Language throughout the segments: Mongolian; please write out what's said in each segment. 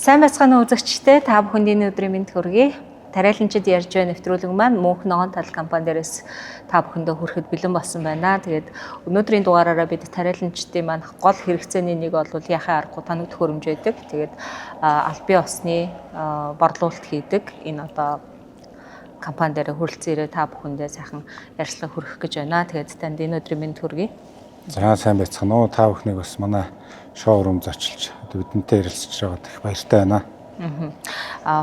Сайн байцгаана уу үзэгчдээ, та бүхэнд энэ өдрийн мэнд хүргэе. Тариаланчид ярьж байгаа нэвтрүүлэг маань Мөнх ногоон тал компани дээрээс та бүхэндээ хүрэхэд бэлэн болсон байна. Тэгээд өнөөдрийн дугаараараа бид тариаланчдын маань гол хэрэгцээний нэг бол яхаа аргагүй тоног төхөөрөмж байдаг. Тэгээд аль бие усны борлуулалт хийдэг. Энэ одоо компани дээр хүрэлцээрээ та бүхэндээ сайхан ярьцлага хүргэх гэж байна. Тэгээд танд энэ өдрийн мэнд хүргэе. За сайн байцгаана уу. Та бүхнийг бас манай шоурум зочилж бидэнтэй ярилцж байгаад их баяртай байна.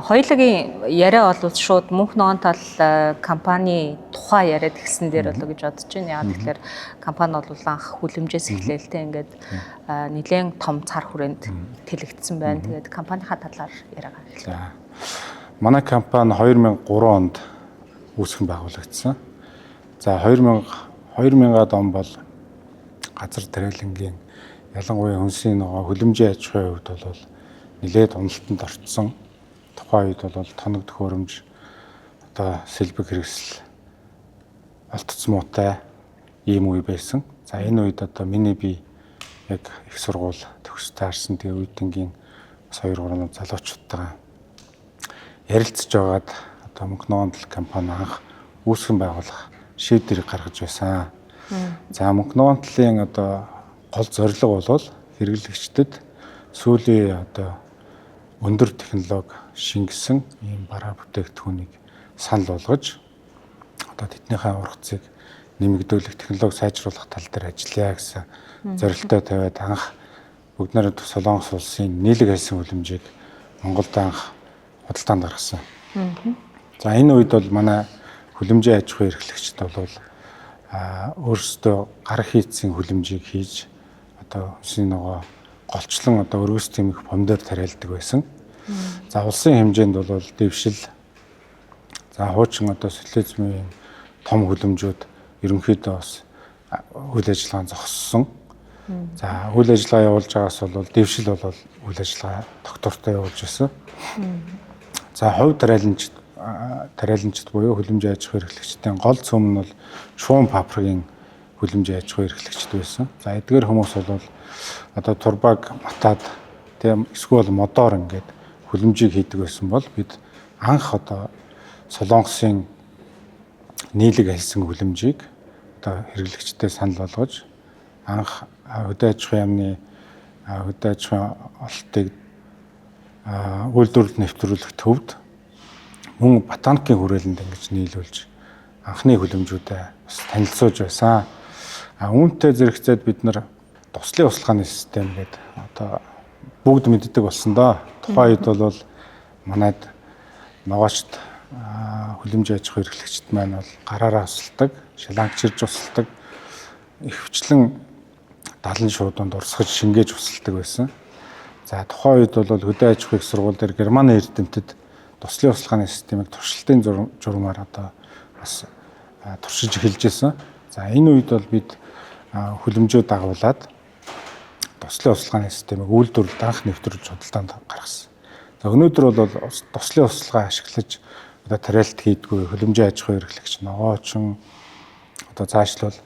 Хоёулагийн яриа бол шууд Мөнх ногоон тал компани тухай яриад эхэлсэн дээр болоо гэж бодож байна. Яг тэгэхээр компани бол анх хүлэмжээс эхлээлтэй ингээд нэлээд том цар хүрээнд тэлэгдсэн байна. Тэгээд компанийнхаа талаар яриагаа хэлье. За. Манай компани 2003 онд үүсгэн байгуулагдсан. За 2000-ад он бол газар тариалангийн ялангуяа хүнсний ногоо хүлэмжийн аж ахуйн хувьд бол нэлээд уналтанд орцсон. Тухайн үед бол тоног төхөөрөмж одоо сэлбэг хэрэгсэл олдсон муутай ийм үе байсан. За энэ үед одоо миний би яг их сургууль төгс таарсан тэгээ үеийнгийн бас 2-3 залуучуудтайгаа ярилцж байгаад одоо Мөнх ногоон тал компани анх үүсгэн байгуулах шийдвэрийг гаргаж байсан. За Мөнх ногоон талын одоо гол зорилго бол хэрэглэгчдэд сүүлийн одоо өндөр технологи шингэсэн ийм бараа бүтээгдэхүүнийг санал болгож одоо тэднийхээ ургацыг нэмэгдүүлэх, технологи сайжруулах тал дээр ажиллая гэсэн зорилттой тавиад анх бүгд найрамд Солонгос улсын нийлэг хэлсэн хүлэмжийг Монголд анх худалдаанд гаргасан. За энэ үед бол манай хүлэмжийн аж ахуйн эрхлэгчид бол өөрсдөө гар хийцийн хүлэмжийг хийж одоо хүнсний ногоо голчлон одоо өргөс тэмэх помдоор тариалдаг байсан. За улсын хэмжээнд бол дэвшил за хуучин одоо социализмын том хүлэмжүүд ерөнхийдөө бас үйл ажиллагаа зогссон. За үйл ажиллагаа явуулж байгаас бол дэвшил бол үйл ажиллагаа доктортой явуулж байсан. За хувь тариаланчид буюу хүлэмжийн аж ахуйн эрхлэгчдийн гол цөм нь бол шуун фабрикийн хүлэмжийн аж ахуйн эрхлэгчд байсан. За эдгээр хүмүүс бол одоо турбаг матаад тийм эсвэл модоор ингээд хүлэмжийг хийдэг байсан бол бид анх одоо Солонгосын нийлэг хэлсэн хүлэмжийг одоо хэрэглэгчдэд санал болгож анх хөдөө аж ахуйн яамны хөдөө аж ахуйн ололтыг үйлдвэрлэлд нэвтрүүлэх төвд мөн ботаникийн хүрээлэнд ингэж нийлүүлж анхны хүлэмжүүдээ бас танилцуулж байсан. Үүнтэй зэрэгцээд бид нар туслын услахааны систем гэдэг одоо бүгд мэддэг болсон доо. Тухайн үед бол манайд ногоочд хүлэмжийн аж ахуйн эрхлэгчид маань бол гараараа усалдаг, шалангачирж усалдаг, ихвчлэн далан шууданд урсгаж шингээж усалдаг байсан. За тухайн үед бол хөдөө аж ахуйн сургууль дээр Германы эрдэмтэд туслын услахааны системийг туршилтын журмаар одоо бас туршиж эхэлж байсан. За энэ үед бол бид хүлэмжүүд дагуулад туслын услахааны системийг үйлдвэрлэлд анх нэвтрүүлж худалдаанд гаргасан. За өнөөдөр бол туслын услахаа ашиглаж одоо тариалт хийдгүй хүлэмжийн аж ахуйн эрхлэгч ногоочин одоо цаашлбал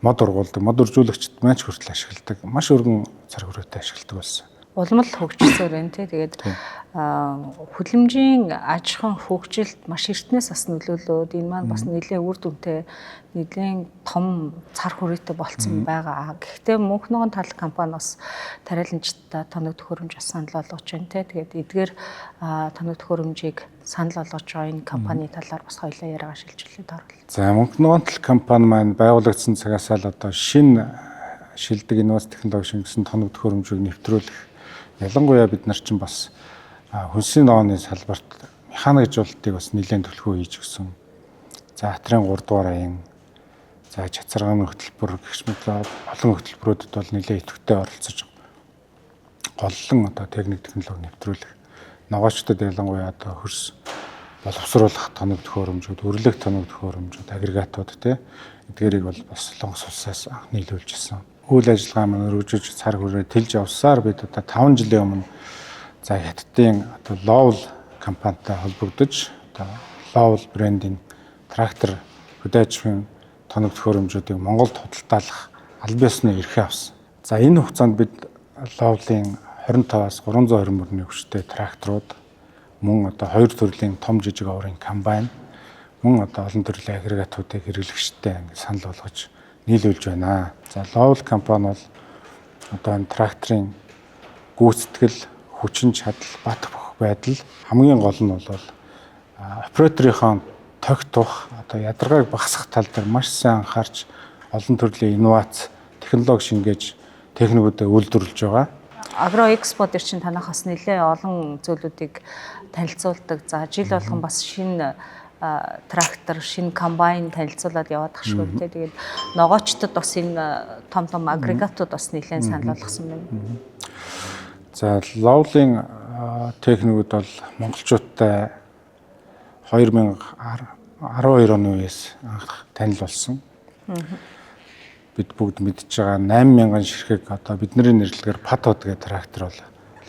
мод ургуулдаг, мод үржүүлэгчд маань ч хүртэл ашигладаг, маш өргөн цар хүрээтэй ашигладаг болсон. Улам л хөгжсөөр байна тий. Тэгээд хүлэмжийн аж ахуйн хөгжилд маш эртнээс бас нөлөөлөөд энэ маань бас нэлээд үр дүнтэй, нэлээд том цар хүрээтэй болцсон байгаа. Гэхдээ Мөнх ногоон тал компани бас тариаланчдаа тоног төхөөрөмж санал болгож байна тий. Тэгээд эдгээр тоног төхөөрөмжийг санал болгож байгаа энэ компани талаар бас хоёулаа яриагаа шилжүүлээд оруулъя. За Мөнх ногоон тал компани маань байгуулагдсан цагаас л одоо шинэ шилдэг инновац технологи шингэсэн тоног төхөөрөмжийг нэвтрүүлэх ялангуяа бид нар чинь бас хүнсний ногооны салбарт механикжуулалтыг бас нэлээд төлөвлөгөө хийж өгсөн. За хатрын 3 дугаар аян, за чацаргааны хөтөлбөр гэх мэт олон хөтөлбөрүүдэд бол нэлээд идэвхтэй оролцож голлон одоо техник технологи нэвтрүүлэх, ногоочдод ялангуяа одоо хөрс боловсруулах тоног төхөөрөмжүүд, өрлөх тоног төхөөрөмжүүд, агрегатууд те эдгээрийг бол бас Солонгос улсаас анх нийлүүлж ирсэн. Үйл ажиллагаа маань өргөжөж цар хүрээ тэлж явсаар бид одоо 5 жилийн өмнө за хятадын одоо Lowell компанитай холбогдож одоо Lowell брендийн трактор хөдөө аж ахуйн тоног төхөөрөмжүүдийг Монголд худалдаалах аль биесны эрхээ авсан. За энэ хугацаанд бид Lowell-ийн 25-аас 320 мөрний хүчтэй тракторууд, мөн одоо 2 төрлийн том жижиг оврын комбайн, мөн одоо олон төрлийн агрегатуудыг хэрэглэгчтэй ингэ санал болгож нийлүүлж байна. За Lowell компани бол одоо энэ тракторын гүйцэтгэл, хүчин чадал, бат бөх байдал хамгийн гол нь бол операторынхон тогтох, одоо ядаргааг багасгах тал дээр маш сайн анхаарч олон төрлийн инновац, технологи шингээж техникүүдэд үйлдвэрлэж байгаа. Агро экспо дээр чинь танахаас нэлээ олон зүйлүүдийг танилцуулдаг. За жил болгон бас шинэ трактор, шинэ комбайн танилцуулаад яваад тахшгүй те. Тэгээд ногоочдод бас энэ том том агрегатууд бас нэлээд санал болгосон байна. За Lowell-ийн техникүүд бол монголчуудтай 2012 оны үеэс анх танил болсон. Бид бүгд мэдж байгаа 8000 ширхэг одоо бидний нэрлэгээр Патод гэх трактор бол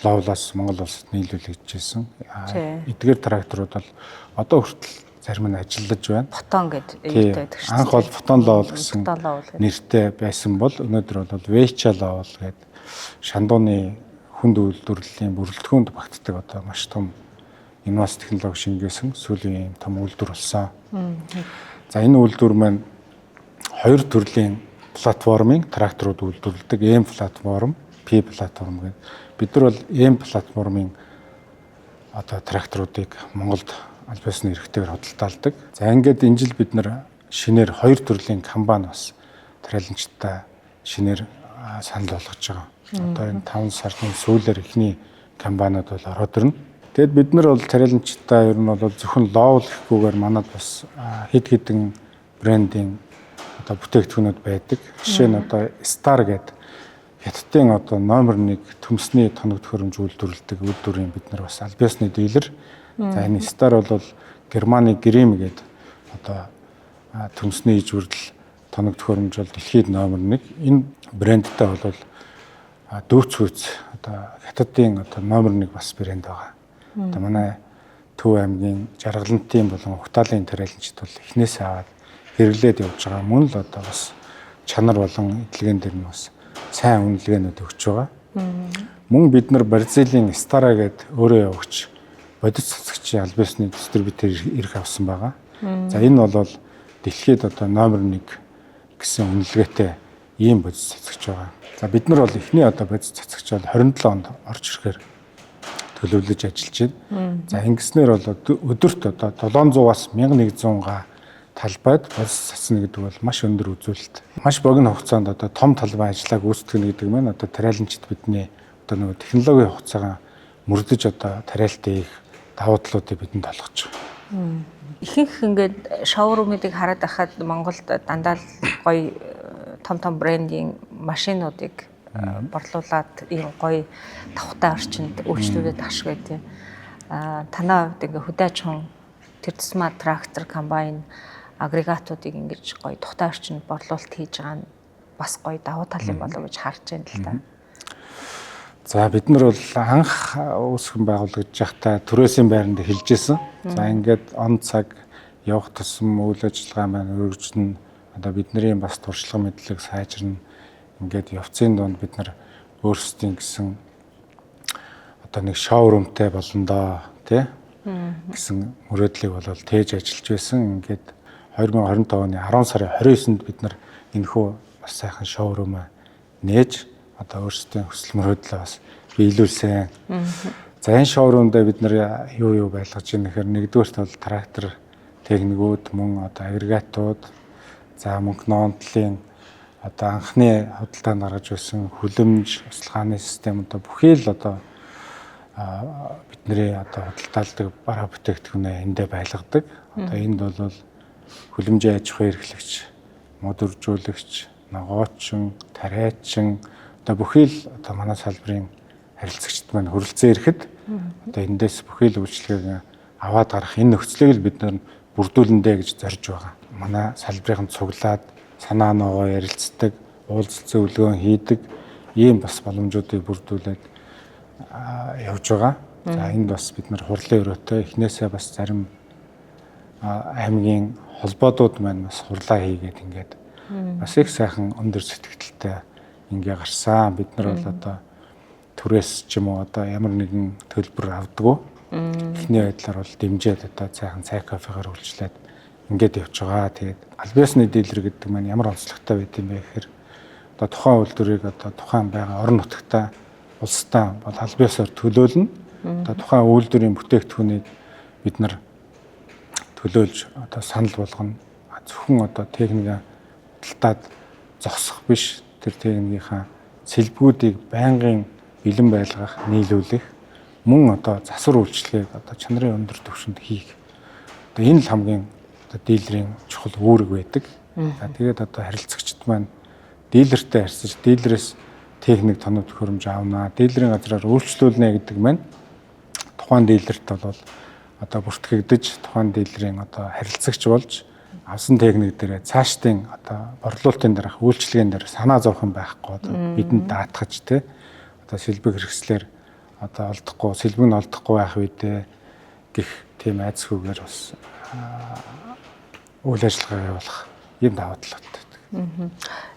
Lowell-аас Монгол улсад нийлүүлэгдэжсэн. Эдгээр тракторууд бол одоо хүртэл зарим нь ажиллаж байна. Фотон гэдэг байдаг шүү дээ. Анх бол Фотон Lowell гэсэн нэртэй байсан бол өнөөдөр бол Vecha Lowell гэдэг шандууны хүнд үйлдвэрлэлийн бүрэлдэхүүнд багтдаг одоо маш том инновац технологи шингээсэн сүүлийн том үйлдвэр болсон. За энэ үйлдвэр маань 2 төрлийн платформын тракторууд үйлдвэрлэдэг. M платформ, P платформ гэдэг. Бид нар бол M платформын одоо тракторуудыг Монголд аль биесны эрхтэйгээр худалдаалдаг. За ингээд энэ жил бид нар шинээр 2 төрлийн комбайн бас тариаланчтай шинээр санал болгож байгаа. Одоо энэ 5 сарын сүүлээр ихний комбайнууд бол ороод ирнэ. Тэгэд бид нар бол тариаланчтай ер нь бол зөвхөн Lowell гэхгүйгээр манад бас хэд хэдэн брендийн одоо бүтээгдэхүүнүүд байдаг. Жишээ нь одоо Star гэдэг хятадын одоо номер 1 төмсний тоног төхөөрөмж үйлдвэрлэдэг үйлдвэрийн бид нар бас аль биесны дилер. За энэ Star бол Германы Grimm гэдэг одоо төмсний ижвэрлэл тоног төхөөрөмж бол дэлхийд номер 1. Энэ брэндтэй бол дүүцгүйц одоо хятадын одоо номер 1 бас брэнд байгаа. Одоо манай Төв аймгийн Жаргалантын болон Угтаалын тариаланчид бол эхнээсээ аваад хэрэглээд явж байгаа. Мөн л одоо бас чанар болон эдлэгэн дээр нь бас сайн үнэлгээнүүд өгч байгаа. Мөн бид нар Бразилийн Stara гэдэг өөрөө явагч бодис цацагчийн аль биесны дистрибьютор ирэх авсан байгаа. За энэ бол дэлхийд одоо номер 1 гэсэн үнэлгээтэй ийм бодис цацагч байгаа. За бид нар бол эхний одоо бодис цацагч бол 27 онд орж ирэхээр төлөвлөж ажиллаж байна. За ингэснээр бол өдөрт одоо 700-аас 1100 га талбайд бодис цацна гэдэг бол маш өндөр үзүүлэлт. Маш богино хугацаанд одоо том талбай ажиллааг үүсгэх гэдэг маань одоо тариаланчид бидний одоо нөгөө технологийн хугацаагаа мөрдөж одоо тариалтын их давуу талуудыг бидэнд олгож байгаа. Ихэнх ингээд шоурумуудыг хараад байхад Монголд дандаа л гоё том брендийн машинуудыг борлуулад ийм гоё давхтай орчинд өөрчлөлтөд ашиг гэдэг. Танай хувьд ингээ хөдөө аж ахуйн тэр тусмаа трактор, комбайн, агрегатуудыг ингэж гоё давхтай орчинд борлуулалт хийж байгаа нь бас гоё давуу тал юм болов уу гэж харж байна л та. За бид нар бол анх үүсгэн байгуулагдаж байхдаа төрөөсийн байранд хэлжсэн. За ингээд он цаг явах тусам үйл ажиллагаа маань өргөжнө. Одоо бидний бас туршлага мэдлэг сайжирна. Ингээд явцын донд бид нар өөрсдийн гэсэн одоо нэг шоурумтай болно доо тий гэсэн мөрөөдлийг бол тээж ажиллаж байсан. Ингээд 2025 оны 10 сарын 29-нд бид нар энэхүү бас сайхан шоурумаа нээж одоо өөрсдийн хүсэл мөрөөдлөө бас биелүүлсэн. За энэ шоурумдаа бид нар юу байлгаж байна гэхээр нэгдүгээрт бол трактор техникүүд, мөн одоо агрегатууд, за мөнх ноонтлын одоо анхны худалдаанд гаргаж байсан хүлэмж, услахааны систем одоо бүхий л одоо бидний одоо худалдаалдаг бараа бүтээгдэхүүнээ эндээ байлгадаг. Одоо энд бол хүлэмжийн аж ахуйн эрхлэгч, модуржуулагч, ногоочин, тариачин одоо бүхий л одоо манай салбарын харилцагчид маань хөрөлцөн ирэхэд одоо эндээс бүхий л үйлчлэгийг аваад гарах энэ нөхцөлийг л бид нар бүрдүүлэндэ гэж зорж байгаа. Манай салбарын цуглаад санаа ногоо ярилцдаг, уулзалцсан үлгөөн хийдэг ийм бас боломжуудыг бүрдүүлээд явж байгаа. За энд бас бид нар хурлын өрөөтэй эхнээсээ бас зарим аймгийн холбоодууд маань бас хурлаа хийгээд ингээд бас их сайхан өндөр сэтгэлдэлтэй ингээ гарсан. Бид нар бол одоо түрээс ч юм уу одоо ямар нэгэн төлбөр авдаггүй. Эхний байдлаар бол дэмжээд одоо цайхан цай кофегаар үйлчлээд ингээд явж байгаа. Тэгээд аль биесны дийлэр гэдэг маань ямар онцлогтой байд юм бэ гэхээр одоо тухайн үйлдвэрийг одоо тухайн байгаа орон нутгтаа улстай бол аль биесээр төлөөлнө. Одоо тухайн үйлдвэрийн бүтээгдэхүүнийг бид нар төлөөлж одоо санал болгоно. Зөвхөн одоо техникийн худалдаад зогсох биш, тэр техникийнхаа сэлбгүүдийг байнгын бэлэн байлгах, нийлүүлэх, мөн одоо засвар үйлчлэгийг одоо чанарын өндөр түвшинд хийх. Одоо энэ л хамгийн одоо дилерийн чухал үүрэг байдаг. За тэгээд одоо харилцагчид маань дилертэй харьцаж, дилерээс техник тоног төхөөрөмж авнаа, дилерийн газраар үйлчлүүлнэ гэдэг маань тухайн дилерт бол одоо бүртгэгдэж, тухайн дилерийн одоо харилцагч болж авсан техник дээр цаашдын одоо борлуулалтын дараах үйлчлэгийн дээр санаа зовх юм байхгүй одоо бидэнд даатгаж те одоо сэлбэг хэрэгслэр одоо олдохгүй, сэлбэг нь олдохгүй байх үедээ гих тийм айцгүйгээр бас үйл ажиллагаа явуулах юм даваа талтай.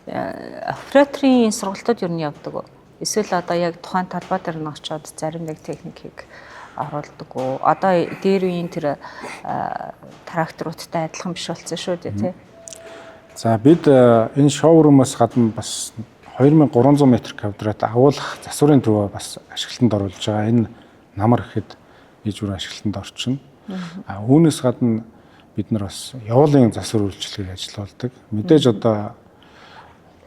Операторын сургалтууд юу нь явдаг вэ? Эсвэл одоо яг тухайн талбай дээр нь очиод зарим нэг техникийг оруулдаг уу? Одоо дээр үеийн тэр тракторуудтай адилхан биш болсон шүү дээ, тий. За бид энэ шоурумаас гадна бас 2300 м2 агуулгах засварын төвөө бас ашиглалтанд оруулж байгаа. Энэ намар гэхэд ижүүр ашиглалтанд орчин. Үүнээс гадна бид нар бас явуулын засвар үйлчилгээг ажиллаулдаг. Мэдээж одоо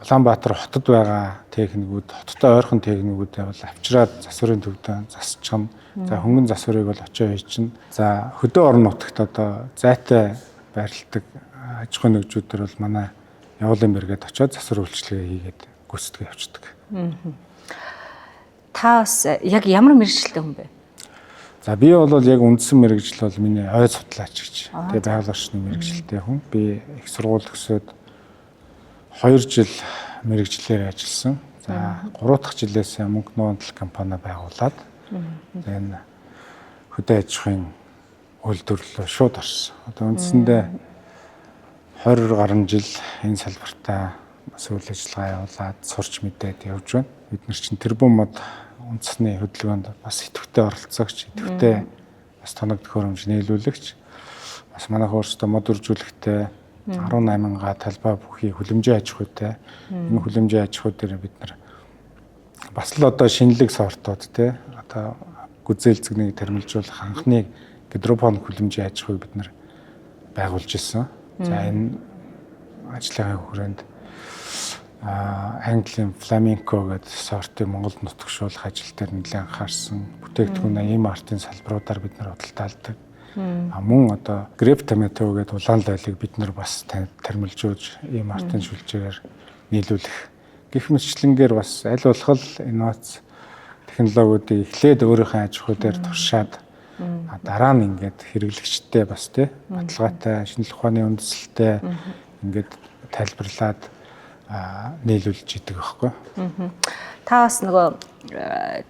Улаанбаатар хотод байгаа техникүүд, хоттой ойрхон техникүүдээ бол авчираад засварын төвдөө засчихна. За хөнгөн засварыг бол очоо хийчин. За хөдөө орон нутагт одоо зайтай байрладаг аж ахуйн нэгжүүдээр бол манай явуулын бэргээд очоод засвар үйлчилгээ хийгээд гүйцэтгэж явцдаг. Та бас яг ямар мэргэжилтэй хүн бэ? За би бол яг үндсэн мэргэжил бол миний ой судлаач гэж. Тэгээ байгаль орчны мэргэжилтэй хүн. Би их сургууль төгсөөд 2 жил мэргэжлээр ажилласан. За 3 дахь жилээс мөнгө нуугдал компани байгуулад энэ хөдөө аж ахуйн үйлдвэрлэлөө шууд орсон. Одоо үндсэндээ 20 гаруй жил энэ салбартаа бас үйл ажиллагаа явуулаад сурч мэдээд явж байна. Бид нар чинь тэрбум мод үндэсний хөдөлгөөнд бас идэвхтэй оролцогч, идэвхтэй бас тоног төхөөрөмж нийлүүлэгч, бас манайх өөрсдөө мод үржүүлэхтэй 18-га талбай бүхий хүлэмжийн аж ахуйтай. Энэ хүлэмжийн аж ахуй дээр бид нар бас л одоо шинэлэг сортууд те одоо гүзээлцэгнийг тармилжуулах анхны гидропоник хүлэмжийн аж ахуйг бид нар байгуулж ирсэн. За энэ ажлын хүрээнд Английн фламинко гэдэг сортыг Монголд нутагшуулах ажил дээр нэлээд анхаарсан. Бүтээгдэхүүн ийм артын салбаруудаар бид нар худалдаалдаг. Мөн одоо грейп томато гэдэг улаан лайлыг бид нар бас тармилжуулж ийм артын шүлжээгээр нийлүүлэх. Гэх мэтчлэнгээр бас аль болох инновац технологиудыг эхлээд өөрийнхөө аж ахуй дээр туршаад дараа нь ингээд хэрэглэгчтэй бас тий баталгаатай шинжлэх ухааны үндэслэлтэй ингээд тайлбарлаад нийлүүлж идэг байхгүй. Та бас нөгөө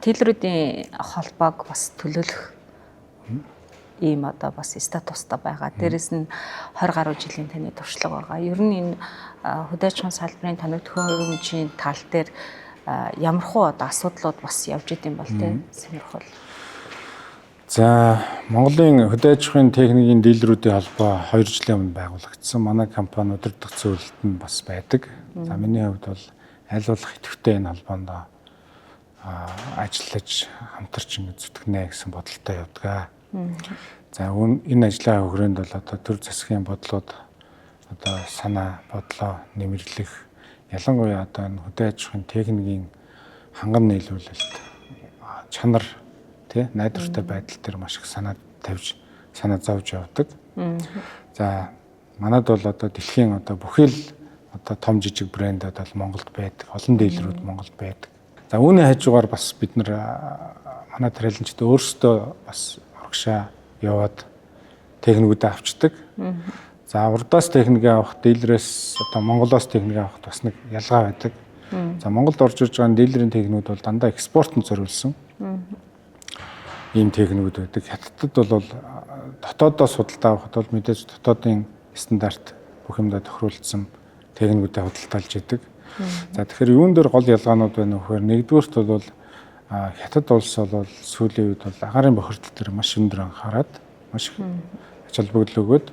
тэлрүүдийн холбоог бас төлөөлөх ийм одоо бас статустай байгаа. Дээрэс нь 20 гаруй жилийн таны туршлага байгаа. Ер нь энэ хөдөө аж ахуйн салбарын тоног төхөөрөмжийн тал дээр ямархуу одоо асуудлууд бас явж идэм бол тий сонирхол. За Монголын хөдөө аж ахуйн техникийн дилерүүдийн холбоо 2 жилийн өмнө байгуулагдсан. Манай компани удирдах зөвлөлд нь бас байдаг. За миний хувьд бол аль болох идэвхтэй энэ холбоонд ажиллаж хамтарч ингэ зүтгэнэ гэсэн бодолтой явдаг. За энэ ажлын хүрээнд бол одоо төр засгийн бодлоод одоо санаа бодлоо нэмэрлэх ялангуяа одоо энэ хөдөө аж ахуйн техникийн хангам нийлүүлэлт чанар тий найдвартай байдал дээр маш их санаа тавьж санаа зовж явдаг. За манад бол одоо дэлхийн одоо бүхий л одоо том жижиг брэндүүд бол Монголд байдаг. Олон дилерүүд Монголд байдаг. За үүний хажуугаар бас бид нар манай тархиналчид өөрсдөө бас урагшаа яваад техникүүдээ авчдаг. За урдаас техник авах, дилерээс одоо Монголоос техник авах бас нэг ялгаа байдаг. За Монголд орж ирж байгаа дилерийн техникүүд бол дандаа экспортод зориулсан. Ийм техникүүд байдаг. Хятадд бол дотоодоос худалдаа авахд бол мэдээж дотоодын стандарт бүх юмдаа тохируулсан техникүүдэд худалдаалж идэг. За тэгэхээр юун дээр гол ялгаанууд байна вэ гэхээр нэгдүгээрт бол Хятад улс бол сүүлийн үед бол агаарын бохирдол төр маш өндөр анхаарад маш их ач холбогдол өгөөд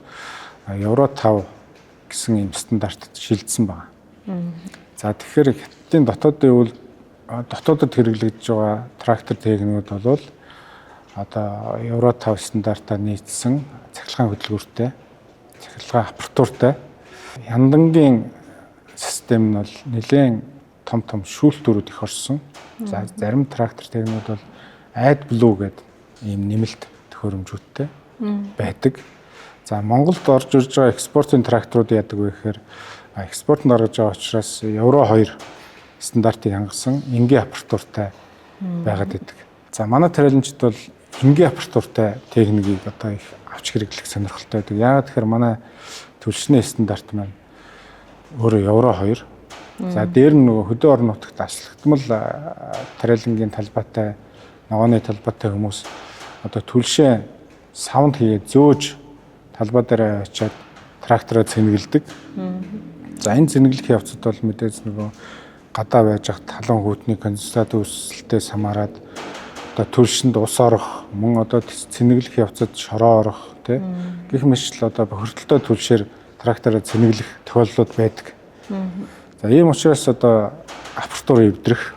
Евро 5 гэсэн ийм стандартад шилжсэн байна. За тэгэхээр Хятадын дотоодод хэрэглэгдэж байгаа трактор техникүүд бол одоо Евро 5 стандартаар нийцсэн цахилгаан хөдөлгөөртэй, цахилгаан аппаратуртай яндангийн систем нь бол нэлээд том шүүлтүүрүүд их орсон. За зарим трактор техникүүд бол AdBlue гэдэг ийм нэмэлт төхөөрөмжүүдтэй байдаг. За Монголд орж ирж байгаа экспортын тракторууд яадаг вэ гэхээр экспортод орж байгаа учраас Евро 2 стандартыг хангасан энгийн аппаратуртай байгаад идэг. За манай тариаланчид бол энгийн аппаратуртай техникийг одоо их авч хэрэглэх сонирхолтой байдаг. Яагаад тэгэхээр манай түлшний стандарт маань өөрөө Евро 2. За дээр нь нөгөө хөдөө орон нутагт аслагдмал тариалангийн талбайтай, ногооны талбайтай хүмүүс одоо түлшээ саунд хийгээд зөөж талбай дээр очиад трактороо цэнгэлдэг. За энэ цэнгэлэх явцад бол мэдээж нөгөө гадаа байж хат талан хүүтний конденсат үүсэлтээс хамаарат одоо түлшинд ус орох, мөн одоо цэнгэлэх явцад шороо орох тий гэх мэтлэл одоо бохирдолтой түлшээр трактороо цэнгэлэх тохиолдлууд байдаг. За ийм учраас одоо аппаратур эвдрэх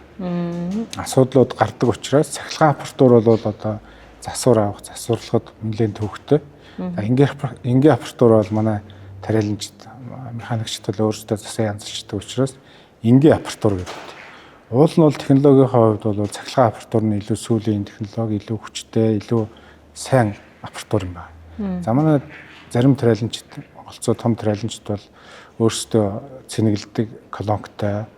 асуудлууд гардаг учраас цахилгаан аппаратур бол одоо засвар авах, засварлахад нэлээд төвөгтэй. Энгийн аппаратур бол манай тариаланчид, механикчид бол өөрсдөө засаа янзалчдаг учраас энгийн аппаратур гэдэг. Уул нь бол технологийн хувьд бол цахилгаан аппаратур нь илүү сүүлийн технологи, илүү хүчтэй, илүү сайн аппаратур юм байна. За манай зарим тариаланчид, голцоо том тариаланчид бол өөрсдөө цэнгэлдэг колонктой,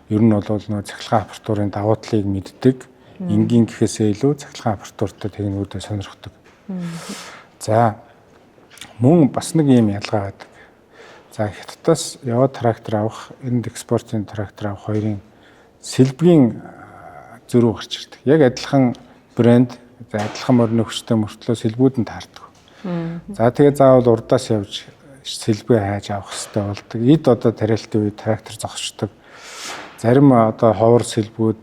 ер нь бол нөгөө цахилгаан аппаратурын давуу талыг мэддэг, энгийн гэхээсээ илүү цахилгаан аппаратуртай техникүүдэд сонирхдог. За мөн бас нэг юм ялгаа байдаг. За Хятадаас яваад трактор авах, энд экспортын трактор авах хоёрын сэлбэгийн зөрүү гарч ирдэг. Яг адилхан брэнд, адилхан морины хүчтэй мөртлөө сэлбүүд нь таардаг. За тэгээ заавал урдаас явж сэлбээ хайж авах хэрэгтэй болдог. Эд одоо тариалтын үед трактор зогсчдаг. Зарим одоо ховор сэлбүүд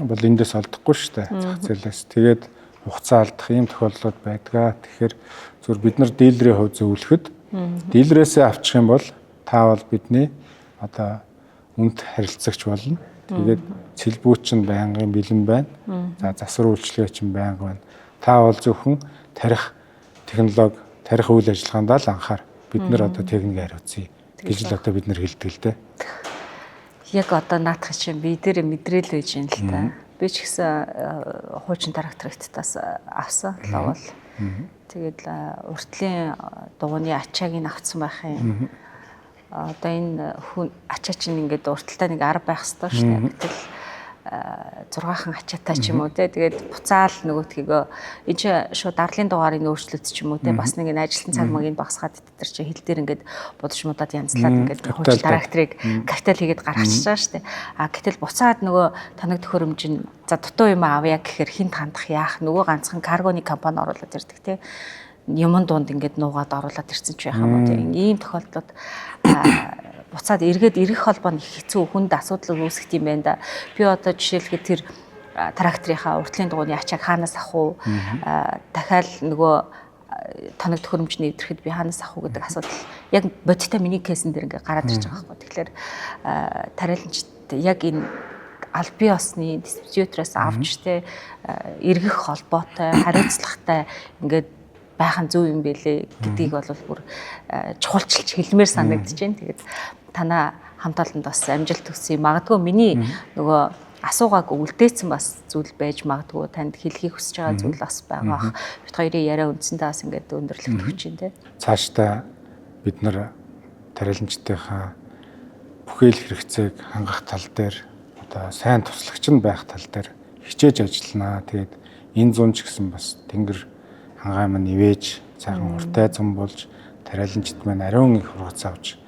бол эндээс олдохгүй шүү дээ. Зах зээлээс. Тэгээд хугацаа алдах ийм тохиолдлууд байдаг. Тэгэхээр зөвхөн бид нар дилерийн хувь зөвлөхөд дилерээсээ авчих юм бол та бол бидний одоо үнд харилцагч болно. Тэгээд сэлбүүд чинь байнгын бэлэн байна. За засвар үйлчилгээ чинь байнга байна. Та бол зөвхөн тарих технологи, тарих үйл ажиллагаанд л анхаар. Бид нар одоо техникээр хариуцъя гэж л одоо бид нар хэлдэг л дээ. Яг одоо наадах чинь би дээр мэдрэл байж юм л та. Би ч гэсэн хуучин трактортаас авсан лавал. Тэгээд уртлын дугууны ачааг нь авцсан байх юм. Одоо энэ хүн ачаа чинь ингээд урталтаа нэг 10 байх хэрэгтэй шүү дээ. Гэтэл 6хан ачаатай ч юм уу те. Тэгээд буцаал нөгөөтгийгөө энэ чи шууд дарлын дугаарыг өөрчлөлт ч юм уу те. Бас нэг ажилтны цаг магийг багасгаад тэр чи хил дээр ингээд будаж мудаад янзлаад ингээд хуучин тракторыг капитал хийгээд гаргачихж байгаа шүү дээ. Гэтэл буцаад нөгөө таныг төхөөрөмж нь за дутуу юм авъя гэхээр хинт хандах яах нөгөө ганцхан каргоны компани оруулаад ирдэг те. Юмн дунд ингээд нуугаад оруулаад ирсэн ч байх юм уу тийм ийм тохиолдлууд буцаад эргээд ирэх холбоо нь хэцүү хүнд асуудал үүсгэх юм байна да. Би одоо жишээлбэл тэр тракторынхаа уртлын дугууны ачааг хаанаас авах уу? Дахиад нөгөө таныг төхөөрөмж нэвтрэхэд би хаанаас авах уу гэдэг асуудал яг бодиттой миний кейсэн дээр ингээд гараад ирж байгаа байхгүй. Тэгэхээр тариаланчид яг энэ аль бие осны дистрибьютороос авч те эргэх холбоотой хариуцлагатай ингээд байхын зөв юм бэлээ гэдгийг бол бүр чухалчилж хэлмээр санагдаж байна. Тэгээд танаа хамт олонд бас амжилт хүсье. Магадгүй миний нөгөө асуугаагүй үлдээсэн бас зүйл байж магадгүй танд хэлхийг хүсэж байгаа зүйл бас байгаа. Бид хоёрын яриа үндсэндээ бас ингээд өндөрлөлт өгч байна те. Цаашдаа бид нар тариаланчдынхаа бүхэл хэрэгцээг хангах тал дээр одоо сайн туслагч нь байх тал дээр хичээж ажилланаа. Тэгээд энэ зун ч гэсэн бас тэнгэр хангаай маань ивэж сайхан уртай зам болж тариаланчид маань ариун их хурц авч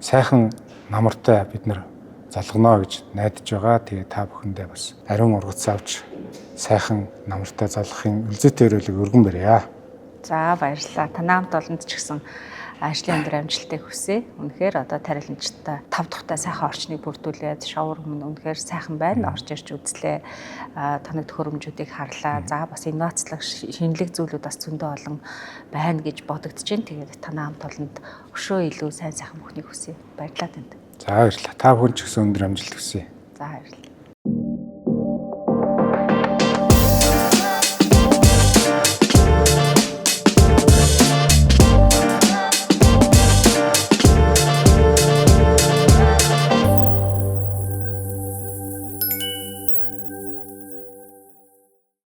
сайхан намартай бид нар залгана гэж найдаж байгаа. Тэгээ та бүхэндээ бас ариун ургац авч сайхан намартай залгахын үлзээтэй өрөөлөг өргөн барья. За баярлалаа. Танаа хамт олонд ч гэсэн ажлын өндөр амжилтыг хүсье. Үнэхээр одоо тариаланчтай 5 дахьтай сайхан орчныг бүрдүүлээд шоурум нь үнэхээр сайхан байна. Орж ирж үзлээ. Тоног төхөөрөмжүүдийг харлаа. За бас инновацлог шинэлэг зүйлүүд бас зөндөө олон байна гэж бодогдож байна. Тэгээд танай хамт олонд өшөө илүү сайн сайхан бүхнийг хүсье. Баярлалаа танд. За баярлалаа. Та бүхэн ч гэсэн өндөр амжилт хүсье. За баярлалаа.